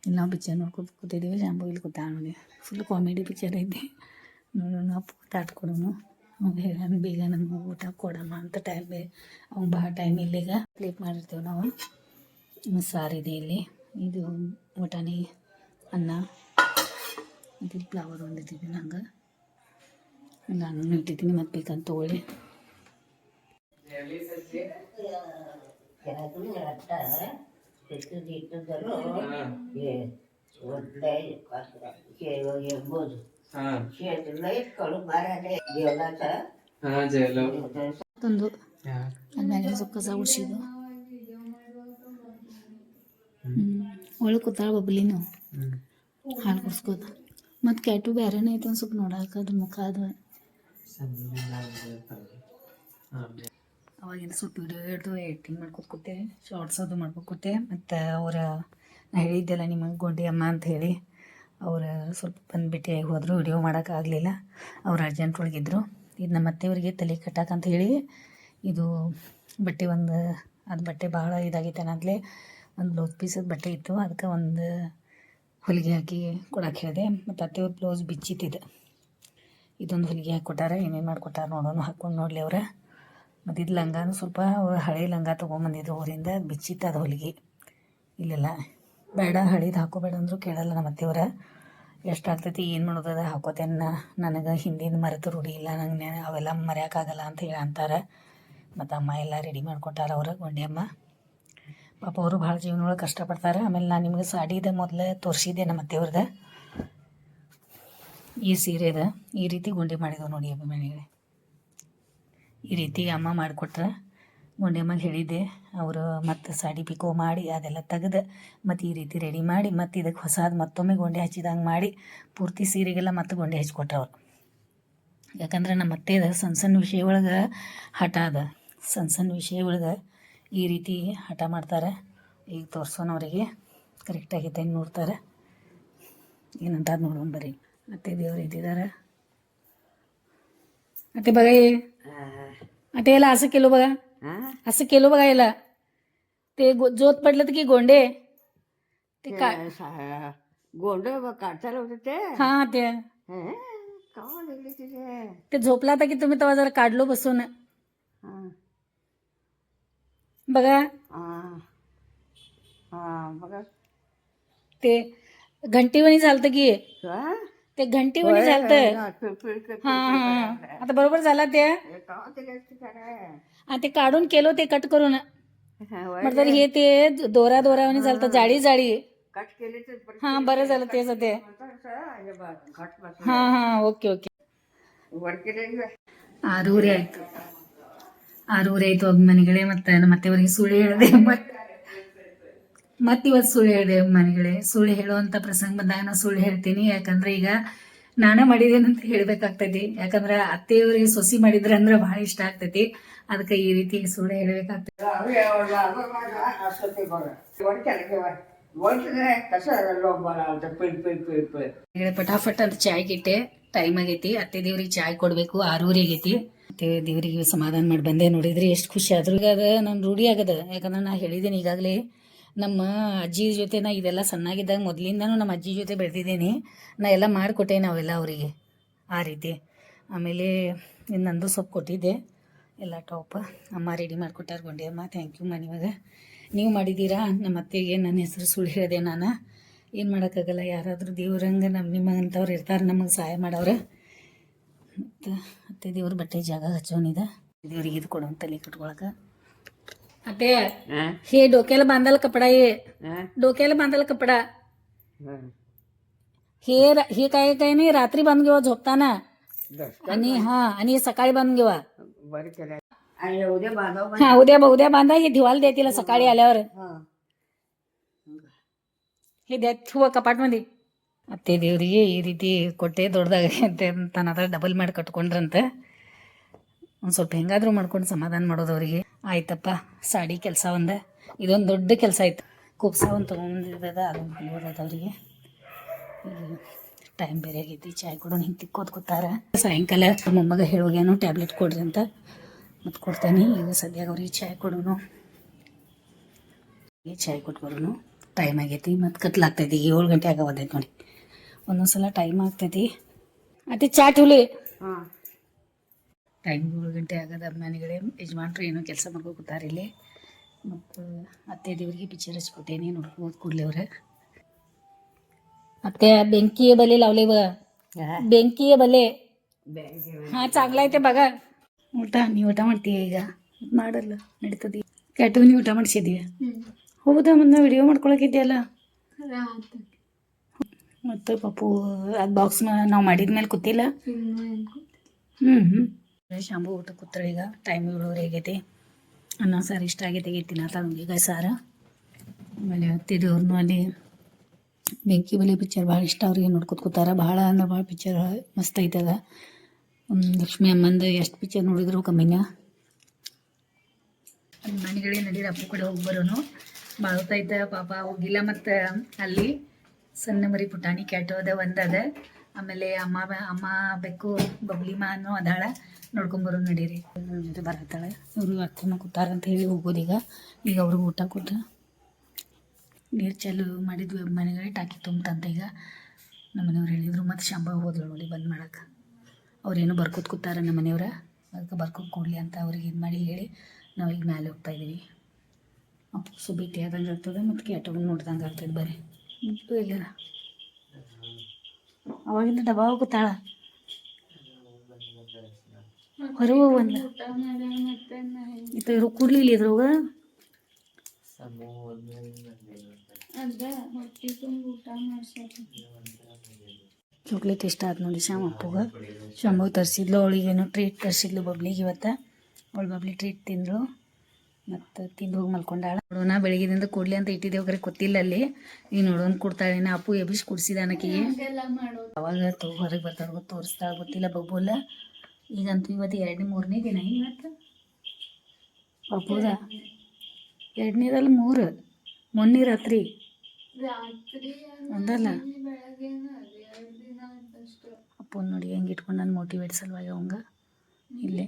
ಇಲ್ಲಿ ನಾವು ಪಿಕ್ಚರ್ ನೋಡ್ಕೊತ ಕೂತಿದ್ದೀವಿ. ಶಾಂಭವಿ ಇಲ್ಲಿ ಕೂತಾಳ ನೋಡಿ. ಫುಲ್ ಕಾಮಿಡಿ ಪಿಕ್ಚರ್ ಐತಿ. ನೋಡೋಣ ಅಪ್ಪು ತಾಟ್ ಕೊಡೋನು. ಅವ್ನು ಹೇಳೋಣ ಬೇಗ ನಮ್ಗೆ ಊಟ ಕೊಡಮ್ಮ ಅಂತ. ಅವ್ನು ಭಾಳ ಟೈಮ್ ಇಲ್ಲಿಗ ಕ್ಲಿಪ್ ಮಾಡಿರ್ತೇವೆ ನಾವು. ಸಾರಿದೆ ಇಲ್ಲಿ. ಇದು ಊಟನಿ ಅನ್ನ ಮತ್ತು ಫ್ಲವರ್ ಒಂದಿಟ್ಟಿದ್ದೀನಿ. ಹಂಗೆ ನಾನು ಇಟ್ಟಿದ್ದೀನಿ. ಮತ್ತು ಬೇಕಂತ ತೊಗೊಳ್ಳಿ. ತಂದು ಅದ್ಮ್ಯಾಗ ಸ್ವಲ್ಪ ಕಸ ಉಡ್ಸಿದ್ದು. ಒಳಗೆ ಕೂತಾಳ ಬಬ್ಲಿನು ಹಾಲು ಕುಡ್ಸ್ಕೋತ. ಮತ್ತು ಕ್ಯಾಟು ಬೇರೆನೇ ಐತೆ ಒಂದು ಸ್ವಲ್ಪ ನೋಡಕ್ಕೆ. ಅದ್ರ ಮುಖ ಅದು ಅವಾಗಿಂದ ಸ್ವಲ್ಪ ವಿಡಿಯೋ ಹಿಡಿದು ಎಡಿಟಿಂಗ್ ಮಾಡ್ಕೊತ ಕೂತೆ. ಶಾರ್ಟ್ಸ್ ಅದು ಮಾಡ್ಕೊತ ಕೂತೆ. ಮತ್ತು ಅವರ ನಾ ಹೇಳಿದ್ದೆಲ್ಲ ನಿಮಗೆ ಗೊಂಡಿ ಅಮ್ಮ ಅಂತ ಹೇಳಿ, ಅವ್ರು ಸ್ವಲ್ಪ ಬಂದು ಭೇಟಿಯಾಗಿ ಹೋದರು. ವಿಡಿಯೋ ಮಾಡೋಕ್ಕಾಗಲಿಲ್ಲ, ಅವ್ರು ಅರ್ಜೆಂಟ್ ಒಳಗಿದ್ರು. ಇದು ನಮ್ಮ ಅತ್ತೆಯವರಿಗೆ ತಲೆ ಕಟ್ಟಾಕಂತ ಹೇಳಿ ಇದು ಬಟ್ಟೆ ಅದು ಬಟ್ಟೆ ಭಾಳ ಇದಾಗೈತೆ ಅನ್ನತ್ಲೆ ಒಂದು ಬ್ಲೌಸ್ ಪೀಸದ ಬಟ್ಟೆ ಇತ್ತು. ಅದಕ್ಕೆ ಒಂದು ಹೊಲಿಗೆ ಹಾಕಿ ಕೊಡಕ್ಕೆ ಹೇಳಿದೆ. ಮತ್ತು ಅತ್ತೆಯವ್ರ ಬ್ಲೌಸ್ ಬಿಚ್ಚಿತ್ತಿದೆ. ಇದೊಂದು ಹೊಲಿಗೆ ಹಾಕಿ ಕೊಟ್ಟಾರ. ಏನೇನು ಮಾಡಿಕೊಟ್ಟಾರ ನೋಡೋಣ, ಹಾಕ್ಕೊಂಡು ನೋಡಲಿ ಅವ್ರೆ. ಮತ್ತು ಇದು ಲಂಗಾನು ಸ್ವಲ್ಪ ಅವ್ರು ಹಳೆ ಲಂಗ ತೊಗೊಂಬಂದಿದ್ರು ಊರಿಂದ. ಅದು ಬಿಚ್ಚಿತ್ತು ಅದು ಹೊಲಿಗೆ. ಇಲ್ಲೆಲ್ಲ ಬೇಡ ಹಳೇದು ಹಾಕೋಬೇಡ ಅಂದರೂ ಕೇಳಲ್ಲ ನಮ್ಮ ಅತ್ತೆಯವ್ರ. ಎಷ್ಟಾಗ್ತೈತಿ ಏನು ಮಾಡೋದದ ಹಾಕೋತೇನೆ. ನನಗೆ ಹಿಂದಿನ ಮರೆತು ರೂಢಿ ಇಲ್ಲ, ನಂಗೆ ಅವೆಲ್ಲ ಮರೆಯೋಕ್ಕಾಗಲ್ಲ ಅಂತ ಹೇಳಿ ಅಂತಾರೆ. ಮತ್ತು ಅಮ್ಮ ಎಲ್ಲ ರೆಡಿ ಮಾಡಿಕೊಟ್ಟಾರ ಅವ್ರು, ಗೊಂಡಿ ಅಮ್ಮ. ಪಾಪ ಅವರು ಭಾಳ ಜೀವನೊಳಗೆ ಕಷ್ಟಪಡ್ತಾರೆ. ಆಮೇಲೆ ನಾನು ನಿಮಗೆ ಸಾಡಿದ ಮೊದಲೇ ತೋರಿಸಿದ್ದೆ ನಮ್ಮ ಅತ್ತೆಯವ್ರದ್ದು. ಈ ಸೀರೆದ ಈ ರೀತಿ ಗುಂಡಿ ಮಾಡಿದವು ನೋಡಿ ಅಮ್ಮ ಮನೆಗೆ. ಈ ರೀತಿ ಅಮ್ಮ ಮಾಡಿಕೊಟ್ರೆ ಗೊಂಡಿ ಅಮ್ಮಗೆ ಹೇಳಿದ್ದೆ. ಅವರು ಮತ್ತು ಸಾಡಿ ಪಿಕೋ ಮಾಡಿ ಅದೆಲ್ಲ ತೆಗೆದು ಮತ್ತು ಈ ರೀತಿ ರೆಡಿ ಮಾಡಿ ಮತ್ತು ಇದಕ್ಕೆ ಹೊಸದು ಮತ್ತೊಮ್ಮೆ ಗೊಂಡೆ ಹಚ್ಚಿದಂಗೆ ಮಾಡಿ ಪೂರ್ತಿ ಸೀರೆಗೆಲ್ಲ ಮತ್ತೆ ಗೊಂಡೆ ಹಚ್ಕೊಟ್ರು ಅವ್ರು. ಯಾಕಂದ್ರೆ ನಮ್ಮ ಅತ್ತೆದ ಸಣ್ಣ ವಿಷಯ ಒಳಗೆ ಹಠ ಅದ. ಸಣ್ಣ ವಿಷಯ ಒಳಗೆ ಈ ರೀತಿ ಹಠ ಮಾಡ್ತಾರೆ. ಈಗ ತೋರಿಸೋನವರಿಗೆ ಕರೆಕ್ಟಾಗೈತೆ ನೋಡ್ತಾರೆ. ಏನಂತ ನೋಡೋಣ ಬರ್ರಿ. ಅತ್ತೆ ದೇವ್ರು ಇದ್ದಿದ್ದಾರೆ. ಅತ್ತೆ ಬಗ अटे याला असं केलं बघा, असं केलं बघा याला. ते जोत पडलं तर की गोंडे ते काय गोंड काढताना होते ते हा ते का लागले तिथे ते झोपला होता की तुम्ही तेव्हा जरा काढलो बसून हां बघा हां हां बघा ते घंटीवणी झालतं की का ते घंटीवणी झालतं हा हा आता बरोबर झाला ते आणि ते काढून केलो ते कट करून मतलब हे ते दोरा दोरावणी झालतं जाळी जाळी कट केले तर हा बरं झालं तेच ते ಹಾ ಹಾ ಓಕೆ ಓಕೆ ಆರೂವರೆ ಆಯ್ತು ಅಭಿಮಾನಿಗಳೇ ಮತ್ತೆ ನಮ್ಮ ಅತ್ತೆಯವರಿಗೆ ಸುಳ್ಳು ಹೇಳಿದೆ ಇವತ್ತು ಸುಳ್ಳು ಹೇಳಿದೆ ಅಭಿಮಾನಿಗಳೇ. ಸುಳ್ಳು ಹೇಳುವಂತ ಪ್ರಸಂಗ ಬಂದಾಗ ನಾನು ಸುಳ್ಳು ಹೇಳ್ತೀನಿ, ಯಾಕಂದ್ರೆ ಈಗ ನಾನೇ ಮಾಡಿದೇನೆ ಅಂತ ಹೇಳ್ಬೇಕಾಗ್ತೈತಿ. ಯಾಕಂದ್ರೆ ಅತ್ತೆಯವರಿಗೆ ಸೊಸಿ ಮಾಡಿದ್ರೆ ಅಂದ್ರೆ ಬಹಳ ಇಷ್ಟ ಆಗ್ತೈತಿ, ಅದಕ್ಕೆ ಈ ರೀತಿ ಸುಳ್ಳು ಹೇಳ್ಬೇಕಾಗ್ತೈತಿ. ಪಟಾಫಟ್ ಅಂತ ಚಾಯ್ಗೆ ಇಟ್ಟೆ, ಟೈಮ್ ಆಗೈತಿ. ಅತ್ತೆ ದೇವ್ರಿಗೆ ಚಾಯ್ ಕೊಡ್ಬೇಕು, 6:30 ಆಗೈತಿ. ಅತ್ತೆ ದೇವ್ರಿಗೆ ಸಮಾಧಾನ ಮಾಡಿ ಬಂದೆ. ನೋಡಿದ್ರಿ ಎಷ್ಟು ಖುಷಿ ಆದ್ರು. ಈಗ ಅದ ನಾನು ರೂಢಿ ಆಗದ, ಯಾಕಂದ್ರೆ ನಾ ಹೇಳಿದ್ದೀನಿ ಈಗಾಗಲೇ ನಮ್ಮ ಅಜ್ಜಿ ಜೊತೆ. ನಾ ಇದೆಲ್ಲ ಸಣ್ಣಾಗಿದ್ದಾಗ ಮೊದಲಿಂದನೂ ನಮ್ಮ ಅಜ್ಜಿ ಜೊತೆ ಬೆಳೆದಿದ್ದೀನಿ. ನಾ ಎಲ್ಲ ಮಾಡಿಕೊಟ್ಟೆ ನಾವೆಲ್ಲ ಅವರಿಗೆ ಆ ರೀತಿ. ಆಮೇಲೆ ನಂದು ಸೊಪ್ಪು ಕೊಟ್ಟಿದ್ದೆ ಎಲ್ಲ ಟಾಪ್ ಅಮ್ಮ ರೆಡಿ ಮಾಡಿಕೊಟ್ಟಾರ. ಗೊಂಡಿ ಅಮ್ಮ ಥ್ಯಾಂಕ್ ಯು ಮನೆಯಾಗ ನೀವು ಮಾಡಿದ್ದೀರಾ. ನಮ್ಮ ಅತ್ತೆಗೆ ನನ್ನ ಹೆಸರು ಸುಳ್ಳು ಹೇಳಿದೆ. ನಾನು ಏನು ಮಾಡೋಕ್ಕಾಗಲ್ಲ, ಯಾರಾದರೂ ದೇವ್ರಂಗೆ ನಿಮ್ಮಂಥವ್ರು ಇರ್ತಾರೆ ನಮಗೆ ಸಹಾಯ ಮಾಡೋರು. ಮತ್ತು ಅತ್ತೆ ದೇವ್ರ ಬಟ್ಟೆ ಜಾಗ ಹಚ್ಚೋನಿದೆ, ದೇವ್ರಿಗೆ ಇದು ಕೊಡೋನ್ ತಲೆ ಕಟ್ಕೊಳಕ್ಕೆ. ಅತ್ತೆ हे डोक्याला बांधायला कपडा ये, डोक्याला बांधायला कपडा हे काय काय नाही, रात्री बांधून घेवा झोपताना आणि आणि सकाळी बांधून घेवा. हा उद्या बांधा. हे दिवाला द्या तिला सकाळी आल्यावर. हे द्या ठेवा ಕಪಾಟ್मध्ये. ಅತ್ತೆ ದೇವ್ರಿಗೆ ಈ ರೀತಿ ಕೊಟ್ಟೆ ದೊಡ್ಡದಾಗೈತೆ ಅಂತ ನಾನು ಡಬಲ್ ಮಾಡಿ ಕಟ್ಕೊಂಡ್ರಂತೆ. ಒಂದು ಸ್ವಲ್ಪ ಹೆಂಗಾದ್ರೂ ಮಾಡ್ಕೊಂಡು ಸಮಾಧಾನ ಮಾಡೋದು ಅವರಿಗೆ. ಆಯ್ತಪ್ಪ, ಸಾಡಿ ಕೆಲಸ ಇದೊಂದು ದೊಡ್ಡ ಕೆಲಸ ಆಯ್ತು. ಕುಪ್ಸ ಒಂದು ತೊಗೊಂಡಿರೋದ ಅದೊಂದು ಹೊಲಿಯೋದದ ಅವರಿಗೆ. ಟೈಮ್ ಬೇರೆ ಆಗೈತಿ, ಚಾಯ್ ಕೊಡೋನು ಹಿಂಗೆ ತಿಕ್ಕೋದು ಕೂತಾರ. ಸಾಯಂಕಾಲ ಮೊಮ್ಮಗ ಹೇಳೋಗ್ಯಾನು ಟ್ಯಾಬ್ಲೆಟ್ ಕೊಡ್ರಿ ಅಂತ, ಮತ್ತು ಕೊಡ್ತೇನೆ. ಈಗ ಸದ್ಯಾಗ ಅವ್ರಿಗೆ ಚಾಯ್ ಕೊಡೋನು, ಚಾಯ್ ಕೊಟ್ಟು ಬರೋನು. ಟೈಮ್ ಆಗೈತಿ, ಮತ್ತು ಕತ್ಲಾಗ್ತೈತಿ. 7 ಗಂಟೆ ಆಗವದೈತಿ ನೋಡಿ. ಒಂದೊಂದ್ಸಲ ಟೈಮ್ ಆಗ್ತೈತಿ. ಅತ್ತೆ ಚಾ ठेवली. ಟೈಮ್ 7 ಗಂಟೆ ಆಗದ ಅಭಿಮಾನಿಗಳೇ. ಯಜಮಾನ್ರು ಏನೋ ಕೆಲಸ ಮಾಡ್ಕೊಂಡು ಕೂತಾರೆ ಇಲ್ಲಿ. ಮತ್ತು ಅತ್ತೆ ದೇವರಿಗೆ ಪಿಕ್ಚರ್ ಹಚ್ಕೊಟ್ಟೇನೆ, ನೋಡ್ಬೋದು ಕೂಡಲೇ ಅವ್ರೆ. अत्ते बेंकी बले लावले बघा, बेंकी बले. हा चांगला आहे ते बघा. ಊಟ ನೀವು ಊಟ ಮಾಡ್ತೀಯ ಈಗ? ಮಾಡಲ್ಲ ನಡೀತದೆ. ಕ್ಯಾಟು ನೀವು ಊಟ ಮಾಡಿಸಿದೀಯ? ಹೌದಾ, ಮೊನ್ನೆ ವಿಡಿಯೋ ಮಾಡ್ಕೊಳಕಿದ್ಯಲ್ಲ. ಮತ್ತು ಪಪ್ಪು ಅದು ಬಾಕ್ಸ್ ನಾವು ಮಾಡಿದ್ಮೇಲೆ ಕೂತಿಲ್ಲ. ಶಾಂಬು ಊಟ ಕೂತ್ರ. ಈಗ ಟೈಮ್ 7:30 ಆಗೈತಿ. ಅನ್ನ ಸಾರು ಇಷ್ಟ ಆಗೈತೆ ತಿನ್ನತ್ತ ಈಗ ಸಾರು. ಆಮೇಲೆ ಹತ್ತಿದವ್ರನ್ನೂ ಅಲ್ಲಿ ಬೆಂಕಿ ಬಲಿ ಪಿಕ್ಚರ್ ಭಾಳ ಇಷ್ಟ ಅವ್ರಿಗೆ, ನೋಡ್ಕೊತ ಕೂತಾರ. ಭಾಳ ಅಂದ್ರೆ ಭಾಳ ಪಿಕ್ಚರ್ ಮಸ್ತ್ ಐತದ. ಲಕ್ಷ್ಮೀ ಅಮ್ಮಂದು ಎಷ್ಟು ಪಿಕ್ಚರ್ ನೋಡಿದ್ರು ಕಮ್ಮಿನ. ಮನೆಗಳೇ ನಡೀರಿ, ಅಪ್ಪು ಕಡೆ ಹೋಗಿ ಬರೋನು. ಬಾಳ್ತೈತೆ ಪಾಪ ಹೋಗಿಲ್ಲ. ಮತ್ತು ಅಲ್ಲಿ ಸಣ್ಣ ಮರಿ ಪುಟಾಣಿ ಕ್ಯಾಟು ಅದ ಒಂದದ. ಆಮೇಲೆ ಅಮ್ಮ ಬೆಕ್ಕು ಬಬ್ಲಿ ಮಾನು ಅದಾಳ, ನೋಡ್ಕೊಂಬರೋ ನಡೀರಿ. ಜೊತೆ ಬರತ್ತಾಳೆ. ಇವರು ಅಕ್ಕಮ್ಮ ಕೂತಾರಂತ ಹೇಳಿ ಹೋಗೋದು. ಈಗ ಅವ್ರಿಗೆ ಊಟ ಕೊಟ್ಟು ನೀರು ಚಾಲು ಮಾಡಿದ್ವಿ ಮನೆಗಳೇ. ಟಾಕಿ ತುಂಬಂತ ಈಗ ನಮ್ಮ ಮನೆಯವ್ರು ಹೇಳಿದರು. ಮತ್ತು ಶಾಂಬ ಹೋದ್ರು ನೋಡಿ ಬಂದ್ ಮಾಡಕ್ಕೆ. ಅವ್ರೇನು ಬರ್ಕೋತ ಕೂತಾರ ನಮ್ಮ ಮನೆಯವ್ರ, ಅದಕ್ಕೆ ಬರ್ಕೋತ ಕೊಡಲಿ ಅಂತ ಅವ್ರಿಗೆ ಇದು ಮಾಡಿ ಹೇಳಿ ನಾವೀಗ ಮ್ಯಾಲೆ ಹೋಗ್ತಾಯಿದ್ದೀವಿ. ಅಪ್ಪು ಭೇಟಿ ಆದಂಗೆ ಆಗ್ತದೆ, ಮತ್ತು ಕ್ಯಾಟೋಗ ನೋಡ್ದಂಗೆ ಆಗ್ತದೆ. ಬರೀ ಎಲ್ಲರ ಅವಾಗಿಂದ ಡಬ್ಬ ಹೋಗುತ್ತಾಳ ಹೊರಗೆ ಒಂದು ಇತ್ತು ಕೂಡ್ಲಿ ಇಲ್ಲಿ ಇದ್ರೊಳಗ. ಚಾಕ್ಲೇಟ್ ಇಷ್ಟ ಆಯ್ತು ನೋಡಿ ಶಾಮಪ್ಪಗೆ. ಶಾಂಬು ತರಿಸಿದ್ಲು, ಅವಳಿಗೇನೋ ಟ್ರೀಟ್ ತರಿಸಿದ್ಲು ಬಬ್ಲಿಗೆ. ಇವತ್ತು ಅವಳು ಬಬ್ಲಿ ಟ್ರೀಟ್ ತಿಂದಳು, ಮತ್ತು ತಿಂದು ಹೋಗಿ ಮಲ್ಕೊಂಡಾಳ. ನೋಡೋಣ, ಬೆಳಗ್ಗೆದಿಂದ ಕೊಡ್ಲಿ ಅಂತ ಇಟ್ಟಿದ್ದೇವೆ, ಕರೆ ಗೊತ್ತಿಲ್ಲ ಅಲ್ಲಿ. ಈಗ ನೋಡೋಣ ಕೊಡ್ತಾಳೆ. ಅಪ್ಪು ಎಬ್ಬಿಸಿ ಕುಡಿಸಿದ ಅನ್ನಕಿಗೆ. ಅವಾಗ ಹೊರಗೆ ಬರ್ತಾಳೆ ತೋರಿಸ್ತಾಳೆ, ಗೊತ್ತಿಲ್ಲ ಬಬ್ಬುಲ್ಲ. ಈಗಂತೂ ಇವತ್ತು 2ನೇ ದಿನ. ಇವತ್ತು ಬಬ್ಬುದ 2ನೇದಲ್ಲ 3, ಮೊನ್ನೆ ರಾತ್ರಿ ಒಂದಲ್ಲ. ಅಪ್ಪು ನೋಡಿ ಹೆಂಗೆ ಇಟ್ಕೊಂಡು ನಾನು ಮೋಟಿವೇಟ್ ಸಲುವಾಗಿ ಅವಂಗ ಇಲ್ಲೇ.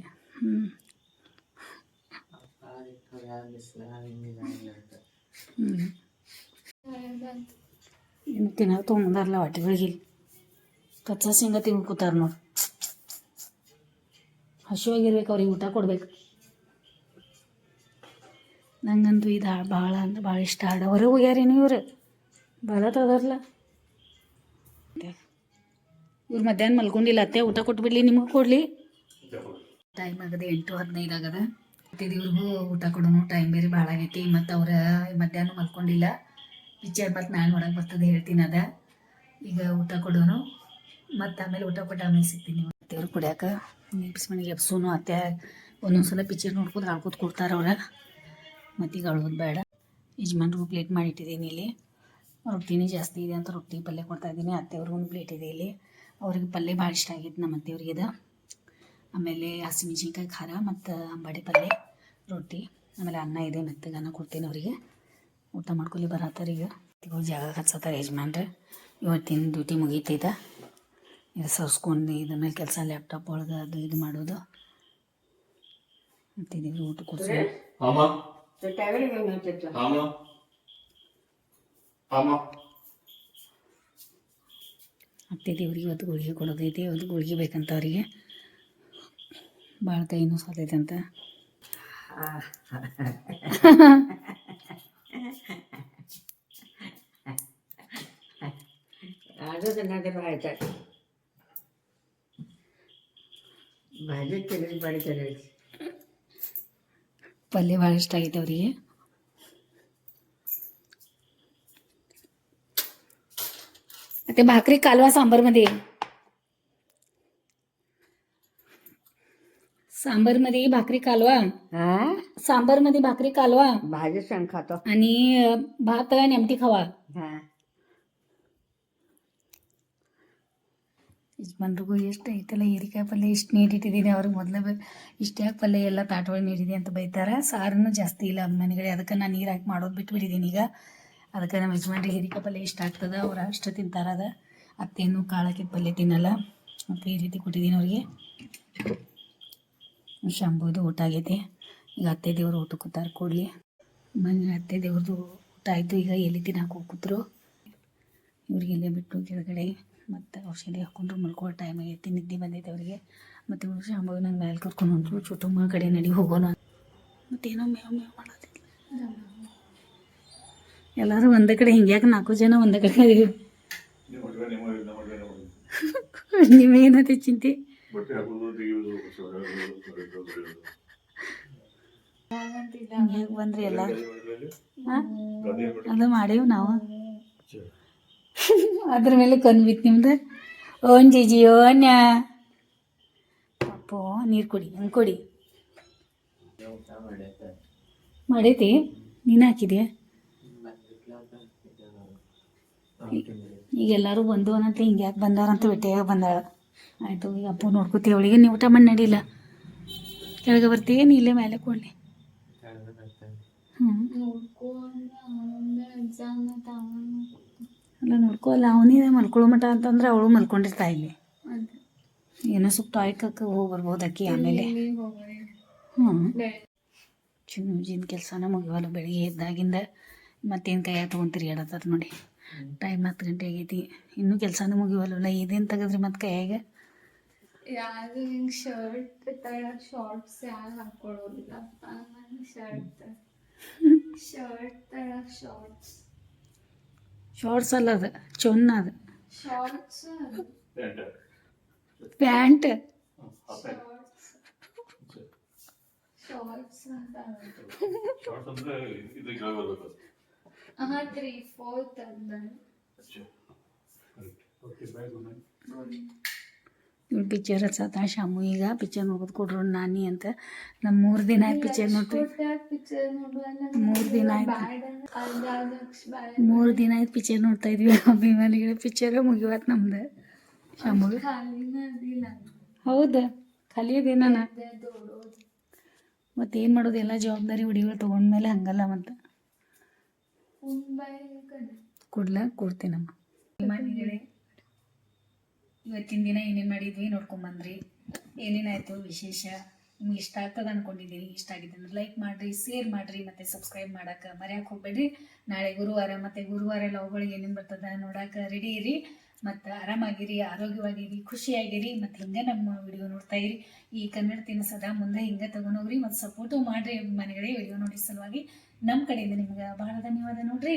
ತಿನ್ನೋಕೆ ತೊಗೊಂಬಂದಾರಲ್ಲ ಹೊಟ್ಟೆಗಳಿಗೆ ಕಚ್ಚಾ ಶೇಂಗಾ ತಿಂದು ಕೂತಾರ ನೋಡಿ. ಹಸಿವಾಗಿರ್ಬೇಕು, ಅವ್ರಿಗೆ ಊಟ ಕೊಡ್ಬೇಕು. ನಂಗಂತೂ ಇದು ಭಾಳ ಅಂದ್ರೆ ಭಾಳ ಇಷ್ಟ. ಹಾಡು ಹೊರಗೆ ಹೋಗ್ಯಾರೇನು ಇವ್ರು ಭಾಳ ತದಾರಲ್ಲ. ಇವ್ರು ಮಧ್ಯಾಹ್ನ ಮಲ್ಕೊಂಡಿಲ್ಲ. ಅತ್ತೆ ಊಟ ಕೊಟ್ಬಿಡ್ಲಿ, ನಿಮಗೆ ಕೊಡಲಿ? ಟೈಮ್ ಆಗದೆ 8:15 ಆಗದ. ಮತ್ತು ಇವ್ರಿಗೂ ಊಟ ಕೊಡೋನು ಟೈಮ್ ಬೇರೆ ಭಾಳ ಆಗೈತಿ. ಮತ್ತು ಅವ್ರು ಮಧ್ಯಾಹ್ನ ಮಲ್ಕೊಂಡಿಲ್ಲ. ಪಿಕ್ಚರ್ ಮತ್ತು ನಾಳೆ ನೋಡಕ್ಕೆ ಬರ್ತದೆ ಹೇಳ್ತೀನಿ ಅದ. ಈಗ ಊಟ ಕೊಡೋನು, ಮತ್ತು ಆಮೇಲೆ ಊಟ ಕೊಟ್ಟು ಆಮೇಲೆ ಸಿಗ್ತೀನಿ. ದೇವ್ರು ಕುಡಿಯೋಕೆ ನೆಪ್ಸ್ ಮನೆಗೆ ಎಪ್ಸೋನು. ಅತ್ತೆ ಒಂದೊಂದ್ಸಲ ಪಿಕ್ಚರ್ ನೋಡ್ಕೊಂಡು ಆಳ್ಕೊತ ಕೊಡ್ತಾರೆ ಅವ್ರ. ಮತ್ತೀಗ ಅಳೋದು ಬೇಡ. ಯಜಮಾನ್ರಿಗೂ ಪ್ಲೇಟ್ ಮಾಡಿಟ್ಟಿದ್ದೀನಿ ಇಲ್ಲಿ. ರೊಟ್ಟಿನೇ ಜಾಸ್ತಿ ಇದೆ ಅಂತ ರೊಟ್ಟಿ ಪಲ್ಯ ಕೊಡ್ತಾಯಿದ್ದೀನಿ. ಅತ್ತೆಯವ್ರಿಗೂ ಒಂದು ಪ್ಲೇಟ್ ಇದೆ ಇಲ್ಲಿ. ಅವ್ರಿಗೆ ಪಲ್ಯ ಭಾಳ ಇಷ್ಟ ಆಗಿತ್ತು ನಮ್ಮ ಅತ್ತೆಯವ್ರಿಗೆ ಇದು. ಆಮೇಲೆ ಹಸಿಮೆಣ್ಸಿನ್ಕಾಯಿ ಖಾರ ಮತ್ತು ಅಂಬಾಡಿ ಪಲ್ಯ, ರೊಟ್ಟಿ, ಆಮೇಲೆ ಅನ್ನ ಇದೆ. ಮೆತ್ತಗೆ ಅನ್ನ ಕೊಡ್ತೀನಿ ಅವರಿಗೆ. ಊಟ ಮಾಡ್ಕೊಳ್ಳಿ ಬರತ್ತಾರೆ. ಈಗ ಜಾಗ ಹಚ್ಚತ್ತಾರೆ ಯಜಮಾನ್ರೆ. ಇವತ್ತಿನ ಡ್ಯೂಟಿ ಮುಗೀತಿದೆ. ಇದು ಸರ್ಸ್ಕೊಂಡು ಇದ್ರ ಮೇಲೆ ಕೆಲಸ ಲ್ಯಾಪ್ಟಾಪ್ ಒಳಗೆ ಅದು ಇದು ಮಾಡೋದು. ಮತ್ತು ಇದೀವಿ ಊಟ ಕೊಡ್ಸೋದು. ಅತ್ತೆ ದೇವ್ರಿಗೆ ಇವತ್ತು ಗುಳಿಗೆ ಕೊಡೋದೈತಿ. ಇವತ್ತು ಗುಳಿಗೆ ಬೇಕಂತ ಅವರಿಗೆ. ಭಾಳ ಕೈನೂ ಸಾತೈತೆ ಅಂತ. ಅದು ತಿನ್ನೋದೇ ಭಾಳ ಇಷ್ಟ. ಭಾಜಿ ತಿನ್ನೋದು ಭಾಳ ಚೆನ್ನಾಗಿ. ಪಲ್ಯ ಭಾಳ ಇಷ್ಟ ಆಗೈತೆ ಅವರಿಗೆ. ಮತ್ತೆ भाकरी कालवा सांबारमध्ये भाकरी कालवा, हां, सांबारमध्ये भाकरी कालवा भाजी सण खातो. आणि भात नेमटी खावा. हां, ಯಜಮಾನ್ರಿಗೂ ಎಷ್ಟು ಐತೆಲ್ಲ ಹೀರಿಕಾಯಿ ಪಲ್ಯ ಇಷ್ಟು ನೀಡಿಟ್ಟಿದ್ದೀನಿ. ಅವ್ರಿಗೆ ಮೊದಲೇ ಇಷ್ಟು ಯಾಕೆ ಪಲ್ಯ ಎಲ್ಲ ತಾಟೊಳಗೆ ನೀಡಿದೆ ಅಂತ ಬೈತಾರೆ. ಸಾರನ್ನು ಜಾಸ್ತಿ ಇಲ್ಲ ಮನೆಗಡೆ, ಅದಕ್ಕೆ ನಾನು ನೀರು ಹಾಕಿ ಮಾಡೋದು ಬಿಟ್ಬಿಟ್ಟಿದ್ದೀನಿ ಈಗ. ಅದಕ್ಕೆ ನಮ್ಮ ಯಜಮಾನ್ರಿಗೆ ಹೀರಿಕಾಯಿ ಪಲ್ಯ ಇಷ್ಟ ಆಗ್ತದೆ. ಅವ್ರು ಅಷ್ಟು ತಿಂತಾರದ. ಅತ್ತೇನು ಕಾಳಕ್ಕಿದ ಪಲ್ಯ ತಿನ್ನಲ್ಲ. ಮತ್ತು ಈ ರೀತಿ ಕೊಟ್ಟಿದ್ದೀನಿ ಅವ್ರಿಗೆ. ಶಂಭುದು ಊಟ ಆಗೈತಿ. ಈಗ ಅತ್ತೆ ದೇವರು ಊಟ ಕೂತಾರೆ ಕೊಡಲಿ. ಮನೆ ಅತ್ತೆ ದೇವ್ರದ್ದು ಊಟ ಆಯಿತು. ಈಗ ಎಲ್ಲಿ ತಿನ್ನಕ್ಕೆ ಹೋಗಿ ಕೂತರು. ಇವ್ರಿಗೆ ಇಲ್ಲೇ ಬಿಟ್ಟು ಕೆಳಗಡೆ ಮತ್ತು ಔಷಧಿ ಹಾಕ್ಕೊಂಡ್ರು ಮಲ್ಕೊಳ್ಳೋ ಟೈಮ್ ಆಗೈತಿ. ನಿದ್ದೆ ಬಂದೈತೆ ಅವರಿಗೆ. ಮತ್ತು ಇವರು ಶಾಂಭವಿ ನಂಗೆ ಮೇಲೆ ಕರ್ಕೊಂಡು ಹೊಂಟ್ರು. ಚುಟುಮ್ಮ ಕಡೆ ನಡಿ ಹೋಗೋಣ. ಮತ್ತೇನೋ ಮೇವ್ ಮೇವ್ ಮಾಡೋದಿಲ್ಲ. ಎಲ್ಲರೂ ಒಂದೇ ಕಡೆ ಹಿಂಗ್ಯಾಕೆ 4 ಜನ ಒಂದೇ ಕಡೆ ಅದೀವಿ. ನಿಮಗೇನೈತಿ ಚಿಂತೆ? ಹಿಂಗ್ಯಾಕೆ ಬಂದ್ರಿ ಎಲ್ಲ? ಹಾಂ, ಅದು ಮಾಡೇವು ನಾವು. ಅದ್ರ ಮೇಲೆ ಕಂದ್ಬಿತ್ತು ನಿಮ್ದು. ಓನ್ ಜಿಜಿ ಓನ್ಯ ಅಪ್ಪೋ ನೀರು ಕೊಡಿ, ಹಂಗೆ ಕೊಡಿ. ಮಾಡೈತಿ? ನೀನು ಹಾಕಿದ್ಯಾ? ಈಗ ಎಲ್ಲರೂ ಬಂದು ಅನ್ನಂತೆ ಹಿಂಗೆ ಯಾಕೆ ಬಂದಾರಂತ ಭೇಟಿಯಾಗ ಬಂದಾಳ. ಆಯಿತು, ಈಗ ಅಪ್ಪು ನೋಡ್ಕೋತೀವಿ. ಅವಳಿಗೆ ನೀವು ಊಟ ಮಾಡಿ ನಡಿಲ್ಲ. ಕೆಳಗೆ ಬರ್ತೀವಿ, ನೀ ಇಲ್ಲೇ ಮೇಲೆ ಕೊಡಲಿ. ಅಲ್ಲ ನೋಡ್ಕೊಲ್ಲ, ಅವನೇ ಮಲ್ಕೊಳ್ಳೋ ಮಟ ಅಂತಂದ್ರೆ ಅವಳು ಮಲ್ಕೊಂಡಿರ್ತಾ ಇಲ್ಲಿ. ಏನೋ ಸ್ವಲ್ಪ ಟಾಯ್ಕಕ್ಕೆ ಹೋಗಿ ಬರ್ಬೋದು ಅಕ್ಕಿ ಆಮೇಲೆ. ಚಿನ್ನೂಜಿನ ಕೆಲಸನ ಮುಗಿವಲ್ಲ ಬೆಳಿಗ್ಗೆ ಎದ್ದಾಗಿಂದ. ಮತ್ತೇನು ಕೈಯಾಗ ತೊಗೊಂಡು ತಿರ್ಗಾಡತ್ತದ ನೋಡಿ. ಟೈಮ್ 10 ಗಂಟೆ ಆಗೈತಿ, ಇನ್ನೂ ಕೆಲಸನೂ ಮುಗಿವಲ್ಲ. ಇದೇನು ತೆಗೆದ್ರಿ ಮತ್ತು ಕೈಯಾಗ? ಯಾರು ಹಿಂಗೆ ಶರ್ಟ್ ತಳಗೆ ಶಾರ್ಟ್ಸ್ ಯಾರು ಹಾಕೊಳ್ಳೋದಿಲ್ಲ. ಶರ್ಟ್ ತಳಗೆ ಶಾರ್ಟ್ಸ್ ಅಲ್ಲ, ಅದು ಚೊನ್ನ, ಅದು ಶಾರ್ಟ್ಸ್ ಪ್ಯಾಂಟ್. ಶಾರ್ಟ್ಸ್ ಅಂತ 3/4 ಅಂದ. ಇವ್ಳು ಪಿಕ್ಚರ್ ಹಚ್ಚತ್ತ ಶಾಮು. ಈಗ ಪಿಕ್ಚರ್ ನೋಡ್ಬೋದು ಕೊಡ್ರು ನಾನಿ ಅಂತ. ನಮ್ಮ 3 ದಿನ ಆಯ್ತು ಪಿಕ್ಚರ್ ನೋಡ್ತೀವಿ. 3 ದಿನ ಆಯ್ತು 3 ದಿನ ಆಯ್ತು ಪಿಕ್ಚರ್ ನೋಡ್ತಾ ಇದ್ವಿ. ಅಭಿಮಾನಿಗಳ ಪಿಕ್ಚರ್ ಮುಗಿವತ್ತು ನಮ್ದು ಶಾಮುಗೆ. ಹೌದಾ? ಖಾಲಿ ಅದೇನ? ಮತ್ತೇನು ಮಾಡೋದು, ಎಲ್ಲ ಜವಾಬ್ದಾರಿ ಹುಡುಗಿಗಳು ತೊಗೊಂಡ್ಮೇಲೆ ಹಂಗಲ್ಲ. ಮತ್ತು ಕೊಡ್ತೀನಮ್ಮ. ಅಭಿಮಾನಿಗಳೇ, ಇವತ್ತಿನ ದಿನ ಏನೇನು ಮಾಡಿದ್ವಿ ನೋಡ್ಕೊಂಬಂದ್ರಿ. ಏನೇನಾಯಿತು ವಿಶೇಷ ನಿಮ್ಗೆ ಇಷ್ಟ ಆಗ್ತದ ಅನ್ಕೊಂಡಿದ್ದೀನಿ. ಇಷ್ಟ ಆಗಿದ್ದೆ ಅಂದ್ರೆ ಲೈಕ್ ಮಾಡ್ರಿ, ಶೇರ್ ಮಾಡ್ರಿ, ಮತ್ತೆ ಸಬ್ಸ್ಕ್ರೈಬ್ ಮಾಡಕ್ಕೆ ಮರ್ಯಾಕೆ ಹೋಗ್ಬೇಡ್ರಿ. ನಾಳೆ ಗುರುವಾರ, ಮತ್ತೆ ಗುರುವಾರ ಲವ್ಗಳಿಗೆ ಏನೇನು ಬರ್ತದ ನೋಡಕ್ಕೆ ರೆಡಿ ಇರಿ. ಮತ್ತು ಆರಾಮಾಗಿರಿ, ಆರೋಗ್ಯವಾಗಿರಿ, ಖುಷಿಯಾಗಿರಿ. ಮತ್ತು ಹಿಂಗೆ ನಮ್ಮ ವಿಡಿಯೋ ನೋಡ್ತಾ ಇರಿ. ಈ ಕನ್ನಡ ತಿನ್ನ ಸದಾ ಮುಂದೆ ಹಿಂಗೆ ತಗೊಂಡೋಗ್ರಿ ಮತ್ತು ಸಪೋರ್ಟು ಮಾಡಿರಿ ಮನೆಗಳೇ. ವಿಡಿಯೋ ನೋಡಿ ಸಲುವಾಗಿ ನಮ್ಮ ಕಡೆಯಿಂದ ನಿಮ್ಗೆ ಬಹಳ ಧನ್ಯವಾದ ನೋಡ್ರಿ.